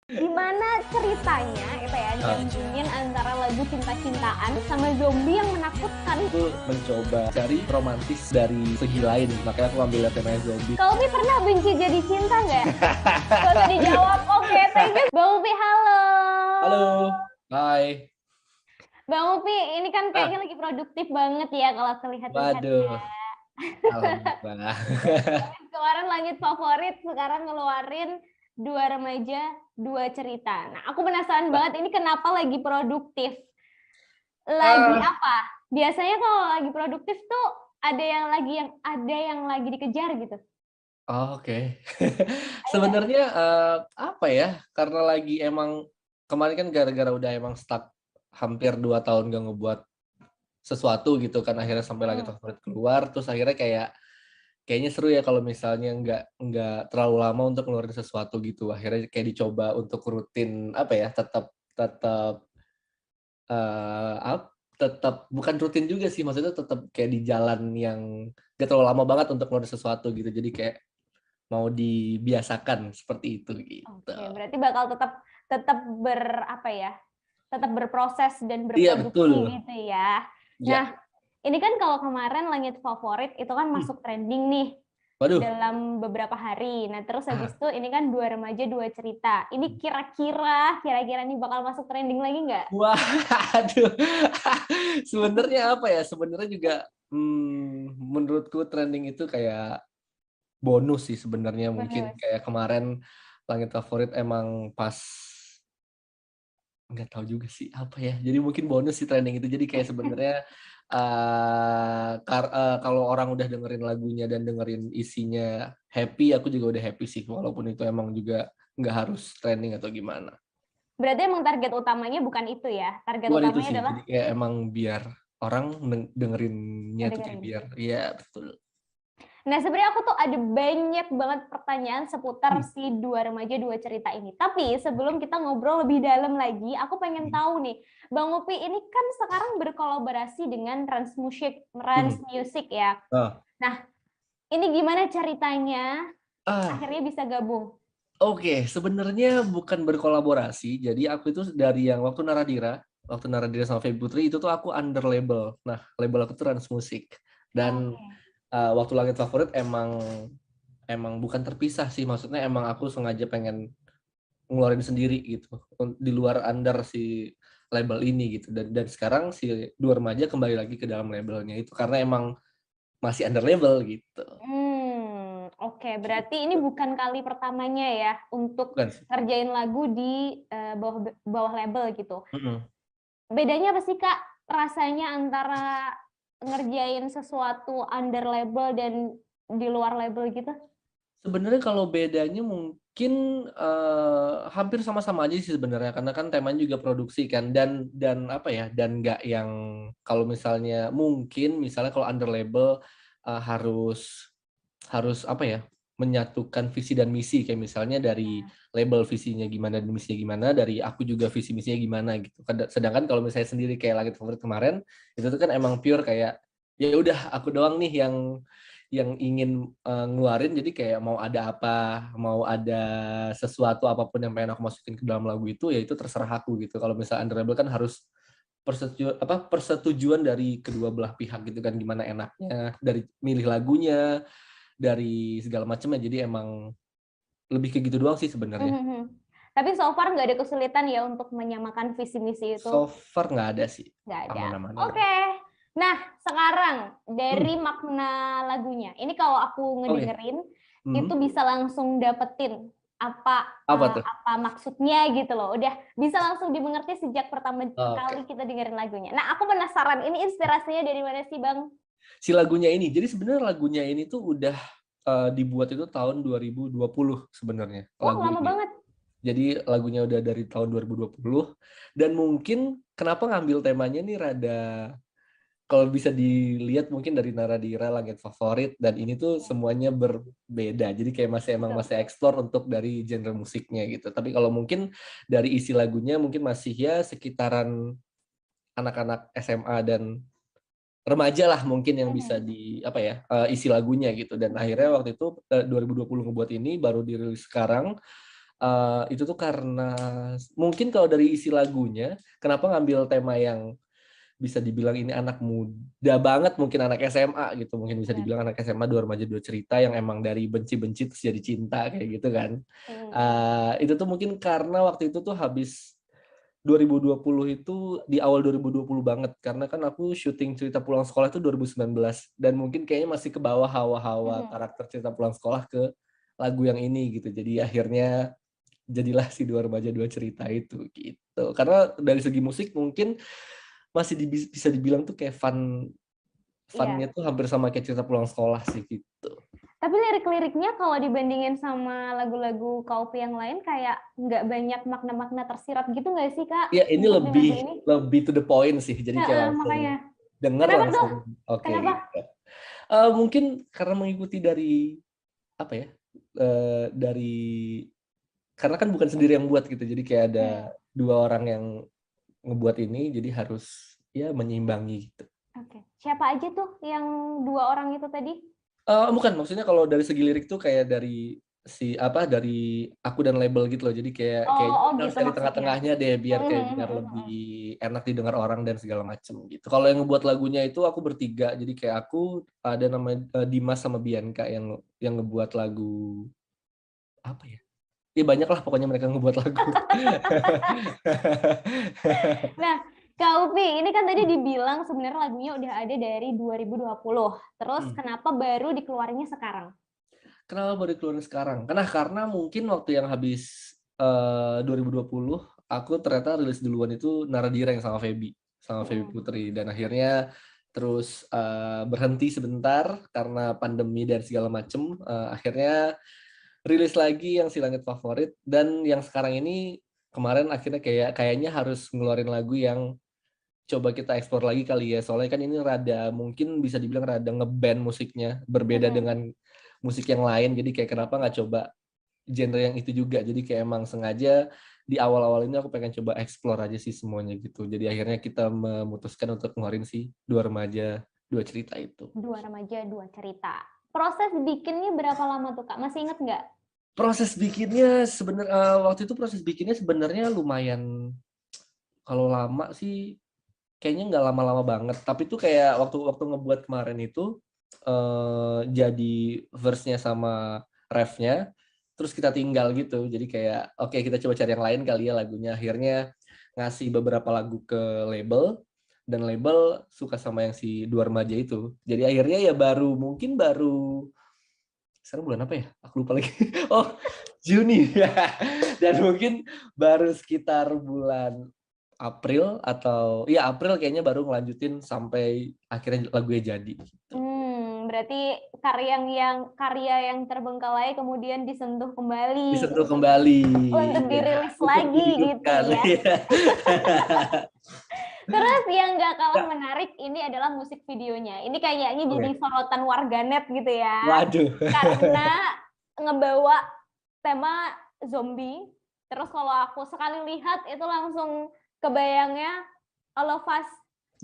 Gimana ceritanya itu ya Ah, nyambungin antara lagu cinta-cintaan sama zombie yang menakutkan? aku mencoba cari romantis dari segi lain, makanya aku ambil temanya zombie. Kak Upi pernah benci jadi cinta nggak? Gak usah dijawab. Oke, thank you. Bang Upi, halo. Halo, hai. Bang Upi, ini kan kayaknya Ah, lagi produktif banget ya kalau aku lihat-lihat ya. waduh, alhamdulillah. Kemarin langit favorit, sekarang ngeluarin dua remaja, dua cerita. Nah, aku penasaran banget ini kenapa lagi produktif. Lagi Ah, apa? Biasanya kalau lagi produktif tuh ada yang lagi dikejar gitu. oke. Ada nggak? Sebenarnya apa ya? Karena lagi emang kemarin kan gara-gara udah emang stuck hampir 2 tahun gak ngebuat sesuatu gitu kan, akhirnya sampai lagi Hmm. favorit keluar, terus akhirnya kayaknya seru ya kalau misalnya nggak terlalu lama untuk ngeluarin sesuatu gitu. Akhirnya kayak dicoba untuk rutin apa ya, tetap tetap tetap bukan rutin juga sih, maksudnya tetap kayak di jalan yang gak terlalu lama banget untuk ngeluarin sesuatu gitu. Jadi kayak mau dibiasakan seperti itu gitu. Oke, berarti bakal tetap tetap apa ya? Tetap berproses dan Iya berproduksi betul. gitu ya. Nah, Ya. ini kan kalau kemarin Langit Favorit itu kan Hmm. masuk trending nih Waduh. dalam beberapa hari. Nah, terus habis Ah. itu ini kan dua remaja dua cerita. Ini kira-kira nih bakal masuk trending lagi nggak? Waduh. Sebenarnya apa ya? Sebenarnya juga menurutku trending itu kayak bonus sih sebenarnya, mungkin Bonus. kayak kemarin Langit Favorit emang pas nggak tahu juga sih apa ya. Jadi mungkin bonus sih trending itu. Jadi kayak sebenarnya kalau orang udah dengerin lagunya dan dengerin isinya happy, aku juga udah happy sih. Walaupun itu emang juga nggak harus trending atau gimana. Berarti emang target utamanya bukan itu ya. Target Bukan itu utamanya sih. adalah Jadi kayak emang biar orang dengerinnya tuh kayak ngedengerin. biar, iya betul. Nah, sebenarnya aku tuh ada banyak banget pertanyaan seputar Hmm. si dua remaja dua cerita ini. Tapi sebelum kita ngobrol lebih dalam lagi, aku pengen Hmm. tahu nih, Bang Upi ini kan sekarang berkolaborasi dengan Hmm. Trans Music ya. Ah. Nah, ini gimana ceritanya Ah. akhirnya bisa gabung? Oke, sebenarnya bukan berkolaborasi. Jadi aku itu dari yang waktu Naradira sama Feby Putri itu tuh aku under label. Nah, label aku tuh Trans Musik. Dan Oke. waktu Langit Favorit emang emang bukan terpisah sih. Maksudnya emang aku sengaja pengen ngeluarin sendiri gitu di luar under si label ini gitu. Dan sekarang si dua remaja kembali lagi ke dalam labelnya itu karena emang masih under label gitu. Oke. Berarti ini bukan kali pertamanya ya untuk Bukan sih. ngerjain lagu di bawah bawah label gitu. Mm-mm. Bedanya apa sih Kak rasanya antara ngerjain sesuatu under label dan di luar label gitu? Sebenarnya kalau bedanya mungkin hampir sama-sama aja sih sebenarnya karena kan temanya juga produksi kan dan apa ya dan nggak yang kalau misalnya mungkin misalnya kalau under label harus harus apa ya menyatukan visi dan misi kayak misalnya dari label visinya gimana dan misinya gimana dari aku juga visi misinya gimana gitu. Sedangkan kalau misalnya sendiri kayak Langit Favorit kemarin itu tuh kan emang pure kayak ya udah aku doang nih yang ingin ngeluarin jadi kayak mau ada apa mau ada sesuatu apapun yang pengen aku masukin ke dalam lagu itu ya itu terserah aku gitu. Kalau misalnya under label kan harus persetujuan dari kedua belah pihak gitu kan gimana enaknya dari milih lagunya dari segala macamnya jadi emang lebih ke gitu doang sih sebenarnya. Tapi so far nggak ada kesulitan ya untuk menyamakan visi misi itu? So far nggak ada sih, Nggak ada. aman-aman aja. Oke. Nah, sekarang Hmm, dari makna lagunya. Ini kalau aku oke. ngedengerin, itu Hmm, bisa langsung dapetin apa apa tuh? apa maksudnya gitu loh. Udah bisa langsung dimengerti sejak pertama Oke. kali kita dengerin lagunya. Nah, aku penasaran, ini inspirasinya dari mana sih, Bang? Si lagunya ini, jadi sebenarnya lagunya ini tuh udah dibuat itu tahun 2020 sebenarnya Oh, lagu lama ini. banget. Jadi lagunya udah dari tahun 2020 dan mungkin kenapa ngambil temanya nih rada kalau bisa dilihat mungkin dari Naradira Langit Favorit dan ini tuh semuanya berbeda. Jadi kayak Betul. masih explore untuk dari genre musiknya gitu. Tapi kalau mungkin dari isi lagunya mungkin masih ya sekitaran anak-anak SMA dan remaja lah mungkin yang bisa Mhm. di apa ya isi lagunya gitu. Dan akhirnya waktu itu 2020 ngebuat ini baru dirilis sekarang Itu tuh karena mungkin kalau dari isi lagunya, kenapa ngambil tema yang bisa dibilang ini anak muda banget, mungkin anak SMA gitu, mungkin bisa Benar. dibilang anak SMA, dua remaja dua cerita yang emang dari benci-benci terus jadi cinta kayak gitu kan. Itu tuh mungkin karena waktu itu tuh habis 2020 itu di awal 2020 banget, karena kan aku syuting cerita pulang sekolah itu 2019 dan mungkin kayaknya masih ke bawah hawa-hawa karakter cerita pulang sekolah ke lagu yang ini gitu. Jadi akhirnya jadilah si dua remaja dua cerita itu gitu. Karena dari segi musik mungkin masih bisa dibilang tuh kayak funnya Iya. tuh hampir sama kayak cerita pulang sekolah sih gitu. Tapi lirik-liriknya kalau dibandingin sama lagu-lagu Kaupi yang lain kayak nggak banyak makna-makna tersirat gitu nggak sih, Kak? Ya ini Untuk di lagu ini? lebih to the point sih. Jadi kayak Makanya. langsung denger Kenapa tuh? langsung oke Kenapa? gitu. Mungkin karena mengikuti dari apa ya? Dari karena kan bukan sendiri yang buat gitu. Jadi kayak ada dua orang yang ngebuat ini, jadi harus ya menyeimbangi gitu. Oke. Siapa aja tuh yang dua orang itu tadi? Bukan, maksudnya kalau dari segi lirik tuh kayak dari dari aku dan label gitu loh. Jadi kayak Oh harus gitu cari maksudnya. tengah-tengahnya deh biar lebih enak didengar orang dan segala macem gitu. Kalau yang ngebuat lagunya itu aku bertiga. Jadi kayak aku ada namanya Dimas sama Bianca yang ngebuat lagu apa ya? Ya banyak lah pokoknya mereka ngebuat lagu. Nah, Kak Upi, ini kan tadi dibilang sebenarnya lagunya udah ada dari 2020. Terus kenapa baru dikeluarinnya sekarang? Kenapa baru keluarin sekarang? Karena mungkin waktu yang habis 2020 aku ternyata rilis duluan itu Naradireng sama Feby Putri, dan akhirnya terus berhenti sebentar karena pandemi dan segala macem. Akhirnya rilis lagi yang Si Langit Favorit, dan yang sekarang ini kemarin akhirnya kayaknya harus ngeluarin lagu yang coba kita eksplor lagi kali ya, soalnya kan ini mungkin bisa dibilang rada ngeband musiknya, berbeda dengan musik yang lain. Jadi kayak kenapa nggak coba genre yang itu juga. Jadi kayak emang sengaja di awal-awal ini aku pengen coba eksplor aja sih semuanya gitu. Jadi akhirnya kita memutuskan untuk ngeluarin si dua remaja dua cerita itu. Dua remaja dua cerita. Proses bikinnya berapa lama tuh, Kak? Masih inget nggak? Proses bikinnya waktu itu proses bikinnya sebenarnya lumayan, kalau lama sih kayaknya nggak lama-lama banget, tapi tuh kayak waktu ngebuat kemarin itu jadi verse-nya sama ref-nya, terus kita tinggal gitu. Jadi kayak oke, kita coba cari yang lain kali ya lagunya. Akhirnya ngasih beberapa lagu ke label, dan label suka sama yang si dua remaja itu. Jadi akhirnya ya baru sekarang bulan apa ya? Aku lupa lagi. Oh, Juni. Dan mungkin baru sekitar bulan April April kayaknya baru ngelanjutin sampai akhirnya lagunya jadi. Berarti karya yang terbengkalai kemudian disentuh kembali Disentuh kembali. untuk dirilis lagi gitu ya. Terus yang nggak kalah menarik ini adalah musik videonya. Ini kayaknya jadi sorotan warganet gitu ya. Waduh. Karena ngebawa tema zombie. Terus kalau aku sekali lihat itu langsung kebayangnya All of Us.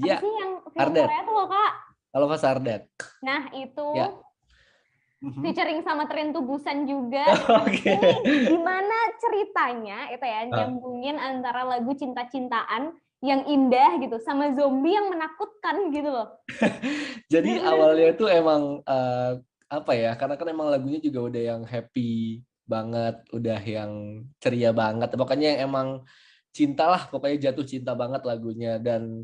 Apa sih yang film Korea tuh loh, Kak? All of Us Are Dead. Nah, itu ya. Featuring sama Tren Tubusan juga. Ini gimana ceritanya itu ya, nyambungin antara lagu cinta-cintaan yang indah gitu sama zombie yang menakutkan gitu loh. Jadi awalnya itu emang karena kan emang lagunya juga udah yang happy banget, udah yang ceria banget. Pokoknya yang emang cinta lah, pokoknya jatuh cinta banget lagunya, dan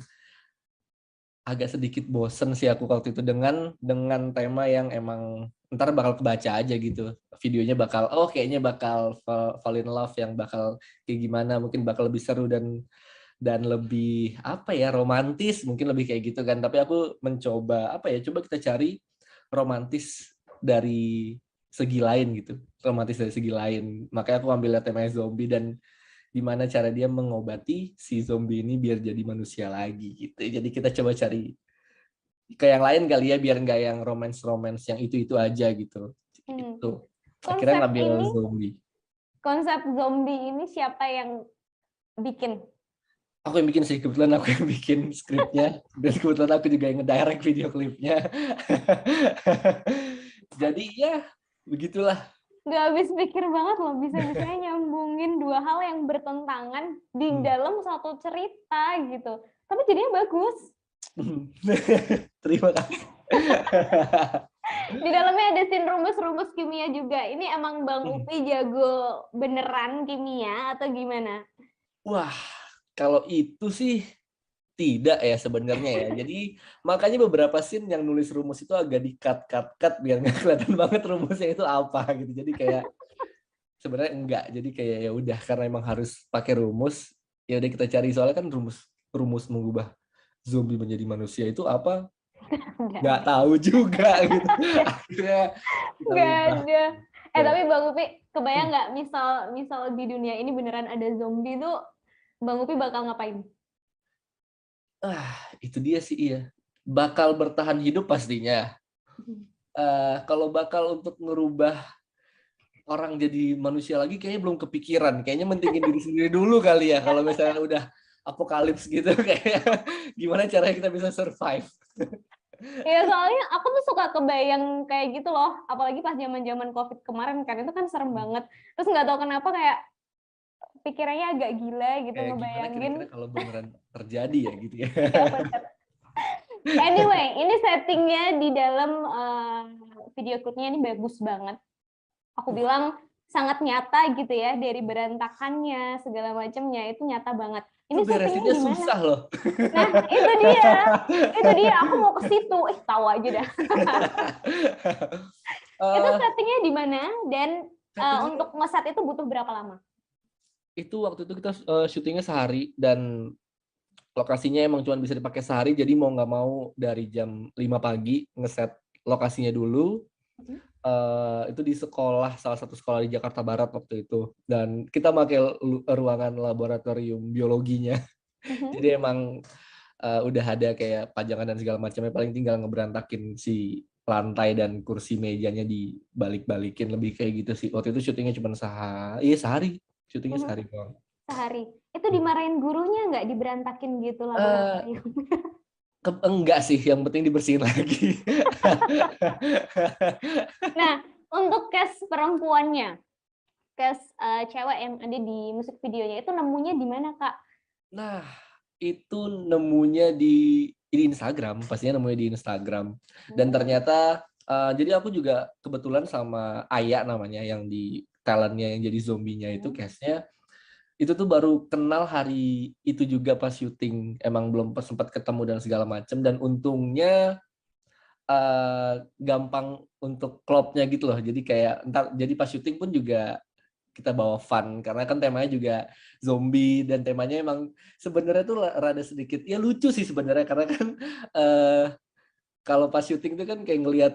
agak sedikit bosen sih aku waktu itu dengan tema yang emang ntar bakal kebaca aja gitu. Videonya kayaknya bakal fall in love, yang bakal kayak gimana, mungkin bakal lebih seru dan lebih romantis, mungkin lebih kayak gitu kan. Tapi aku mencoba coba kita cari romantis dari segi lain gitu. Romantis dari segi lain. Makanya aku ambil temanya zombie dan gimana cara dia mengobati si zombie ini biar jadi manusia lagi gitu. Jadi kita coba cari ke yang lain kali ya, biar nggak yang romance yang itu aja gitu. Itu akhirnya ngambil zombie. Konsep zombie ini siapa yang bikin? Aku yang bikin sih, kebetulan aku yang bikin skripnya, dan kebetulan aku juga yang ngedirect video klipnya. Jadi ya begitulah. nggak habis pikir banget loh, bisa-bisanya nyambungin dua hal yang bertentangan di dalam satu cerita gitu. Tapi jadinya bagus. Terima kasih. Di dalamnya ada scene rumus-rumus kimia juga. Ini emang Bang Upi jago beneran kimia atau gimana? Wah, kalau itu sih tidak ya sebenarnya ya. Jadi makanya beberapa scene yang nulis rumus itu agak di-cut biar nggak kelihatan banget rumusnya itu apa gitu. Jadi kayak sebenarnya enggak. Jadi kayak ya udah karena emang harus pakai rumus, ya udah kita cari soalnya kan rumus mengubah zombie menjadi manusia itu apa? Nggak tahu juga gitu. Akhirnya kita Nggak lupa. ada. Tapi Bang Upi, kebayang nggak misal di dunia ini beneran ada zombie tuh, Bang Upi bakal ngapain? Itu dia sih iya. Bakal bertahan hidup pastinya. Kalau bakal untuk ngerubah orang jadi manusia lagi kayaknya belum kepikiran. Kayaknya mentingin diri sendiri dulu kali ya. Kalau misalnya udah apokalips gitu kayak gimana caranya kita bisa survive. Ya soalnya aku tuh suka kebayang kayak gitu loh, apalagi pas zaman-zaman COVID kemarin kan, itu kan serem banget. Terus nggak tahu kenapa kayak pikirannya agak gila gitu Kayak gimana ngebayangin. kira-kira kalau beneran terjadi ya gitu ya. Anyway, ini settingnya di dalam video klipnya ini bagus banget. Aku bilang sangat nyata gitu ya, dari berantakannya segala macamnya itu nyata banget. Ini beresinnya settingnya susah loh. Nah, itu dia. Aku mau ke situ. Tahu aja dah. Itu settingnya di mana dan untuk ngeset itu butuh berapa lama? Itu waktu itu kita syutingnya sehari dan lokasinya emang cuma bisa dipakai sehari, jadi mau nggak mau dari jam 5 pagi ngeset lokasinya dulu. Itu di salah satu sekolah di Jakarta Barat waktu itu, dan kita pakai ruangan laboratorium biologinya. Jadi emang udah ada kayak pajangan dan segala macamnya, paling tinggal ngeberantakin si lantai dan kursi mejanya dibalik-balikin, lebih kayak gitu sih. Waktu itu syutingnya cuma sehari, syutingnya sehari doang. Sehari. Itu dimarahin gurunya nggak, diberantakin gitu laboratorium? Enggak sih, yang penting dibersihin lagi. Nah, untuk cast perempuannya, cast cewek yang ada di musik videonya itu nemunya di mana, Kak? Nah, itu nemunya di Instagram, pastinya nemunya di Instagram. Dan ternyata, jadi aku juga kebetulan sama Aya namanya, yang di talentnya yang jadi zombinya itu, cast-nya, itu tuh baru kenal hari itu juga pas syuting, emang belum sempat ketemu dan segala macam, dan untungnya gampang untuk klopnya gitu loh. Jadi kayak jadi pas syuting pun juga kita bawa fun karena kan temanya juga zombie dan temanya emang sebenarnya tuh rada sedikit ya lucu sih sebenarnya, karena kan kalau pas syuting tuh kan kayak ngelihat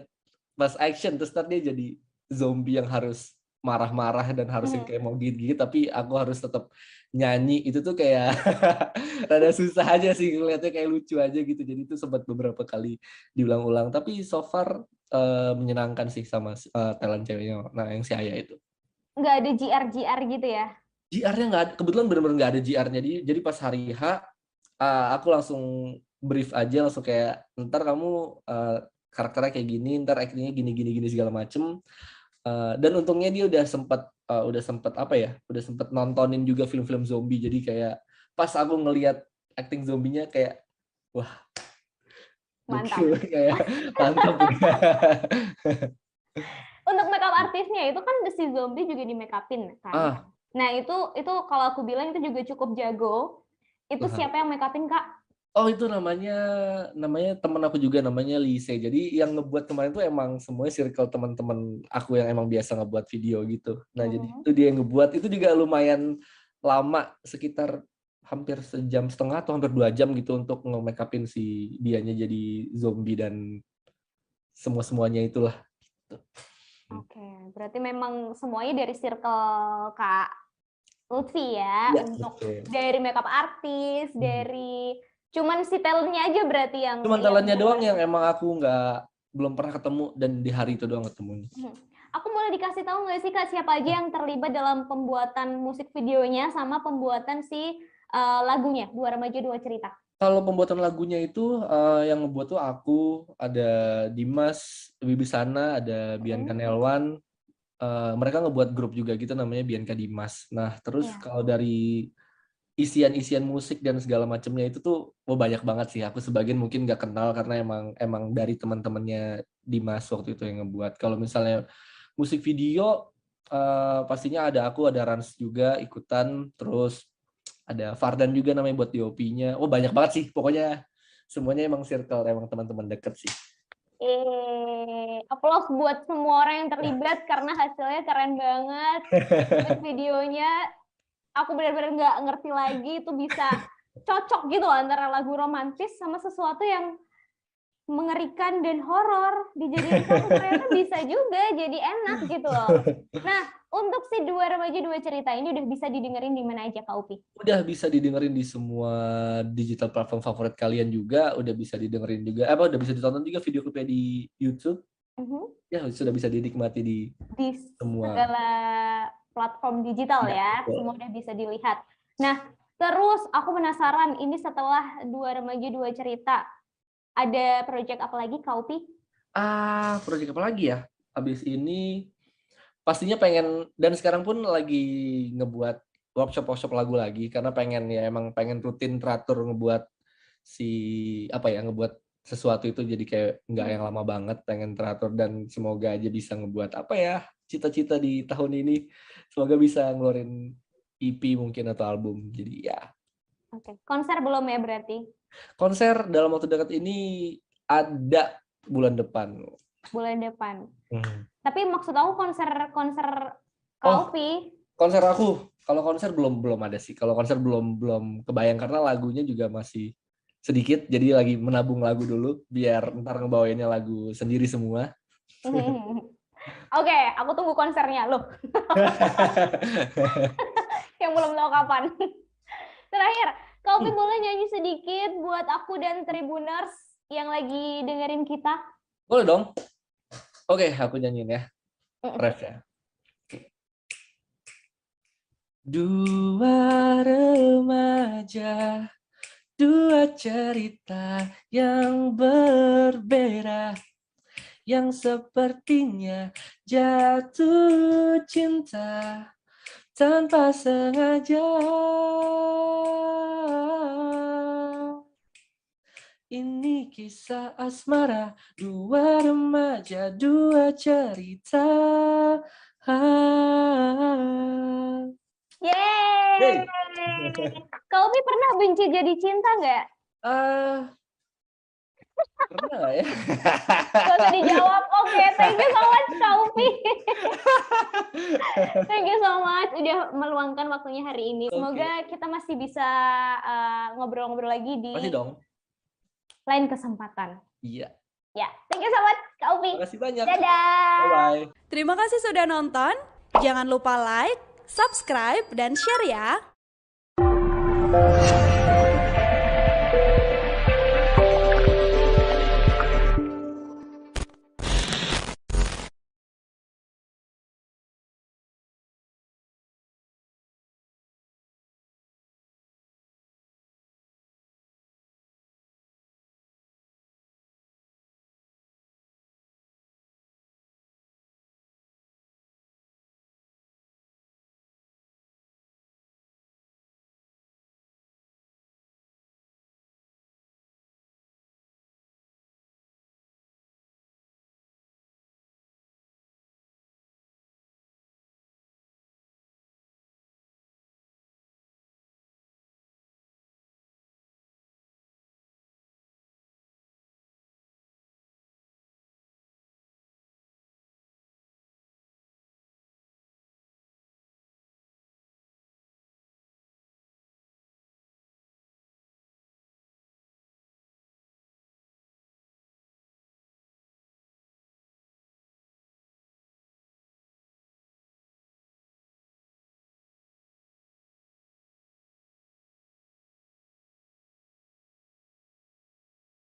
pas action terus dia jadi zombie yang harus marah-marah dan harus yang kayak mau gigit-gigit, tapi aku harus tetap nyanyi. Itu tuh kayak rada susah aja sih ngeliatnya, kayak lucu aja gitu. Jadi itu sempat beberapa kali diulang-ulang, tapi so far menyenangkan sih sama talent ceweknya, nah yang si Aya itu. Nggak ada GR gitu ya? GR-nya nggak ada, kebetulan benar-benar nggak ada GR-nya. Jadi pas hari H aku langsung brief aja, langsung kayak ntar kamu karakternya kayak gini, ntar actingnya gini segala macem. Dan untungnya dia udah sempat nontonin juga film-film zombie, jadi kayak pas aku ngelihat acting zombinya kayak wah Mantap. kayak mantap. Untuk makeup artisnya itu kan si zombie juga di make upin kan. Nah itu kalau aku bilang itu juga cukup jago. Itu siapa yang make upin, Kak? Oh, itu namanya teman aku juga, namanya Lise. Jadi yang ngebuat kemarin tuh emang semuanya circle teman-teman aku yang emang biasa ngebuat video gitu. Nah, jadi itu dia yang ngebuat. Itu juga lumayan lama, sekitar hampir sejam setengah atau hampir 2 jam gitu untuk nge-make upin si dianya jadi zombie dan semuanya itulah. Oke, berarti memang semuanya dari circle Kak Lutfi ya, untuk dari makeup artis, dari cuman si talentnya aja berarti yang talentnya doang yang emang aku belum pernah ketemu, dan di hari itu doang ketemunya. Aku boleh dikasih tahu nggak sih, Kak, siapa aja yang terlibat dalam pembuatan musik videonya sama pembuatan si lagunya, Dua Remaja Dua Cerita? Kalau pembuatan lagunya itu yang ngebuat tuh aku, ada Dimas Wibisana, ada Bianca Nelwan, mereka ngebuat grup juga gitu namanya Bianca Dimas. Nah, terus kalau dari isian-isian musik dan segala macamnya itu tuh banyak banget sih. Aku sebagian mungkin nggak kenal karena emang dari teman-temannya Dimas waktu itu yang ngebuat. Kalau misalnya musik video pastinya ada Rans juga ikutan, terus ada Fardan juga namanya buat DOP-nya. Banyak banget sih. Pokoknya semuanya emang circle, emang teman-teman deket sih. Applause buat semua orang yang terlibat karena hasilnya keren banget. Videonya aku benar-benar nggak ngerti lagi itu bisa cocok gitu antara lagu romantis sama sesuatu yang mengerikan dan horor dijadiin satu, ternyata bisa juga jadi enak gitu loh. Nah, untuk si Dua Remaja Dua Cerita ini udah bisa didengerin di mana aja Kak Upi? Udah bisa didengerin di semua digital platform favorit kalian juga, udah bisa didengerin juga, udah bisa ditonton juga video klipnya di YouTube. Ya, sudah bisa dinikmati di semua segala platform digital ya, semua udah bisa dilihat. Nah, terus aku penasaran, ini setelah Dua Remaja Dua Cerita, ada project apa lagi, Kak Upi? Project apa lagi ya? Habis ini pastinya pengen, dan sekarang pun lagi ngebuat workshop lagu lagi karena emang pengen rutin teratur ngebuat ngebuat sesuatu itu jadi kayak nggak yang lama banget, pengen teratur dan semoga aja bisa ngebuat cita-cita di tahun ini, semoga bisa ngeluarin EP mungkin atau album. Jadi ya. Oke. Konser belum ya berarti? Konser dalam waktu dekat ini ada bulan depan. Bulan depan. Tapi maksud aku konser Kaupi. Konser aku. Kalau konser belum ada sih. Kalau konser belum kebayang karena lagunya juga masih sedikit. Jadi lagi menabung lagu dulu biar ntar ngebawainnya lagu sendiri semua. Oke, aku tunggu konsernya loh. Yang belum tahu kapan. Terakhir, Kaupi boleh nyanyi sedikit buat aku dan Tribuners yang lagi dengerin kita? Boleh dong. Oke, aku nyanyiin ya. Refnya. Dua remaja, dua cerita yang berbeda, yang sepertinya jatuh cinta tanpa sengaja. Ini kisah asmara, dua remaja, dua cerita. Yeay! Kaupi pernah benci jadi cinta nggak? Pernah nggak ya? Gak usah dijawab. Oke, thank you so much Kaupi. Thank you so much udah meluangkan waktunya hari ini. Semoga kita masih bisa ngobrol-ngobrol lagi di lain kesempatan. Iya. Ya, thank you so much Kaupi. Terima kasih banyak. Dadah. Bye-bye. Terima kasih sudah nonton. Jangan lupa like, subscribe, dan share ya.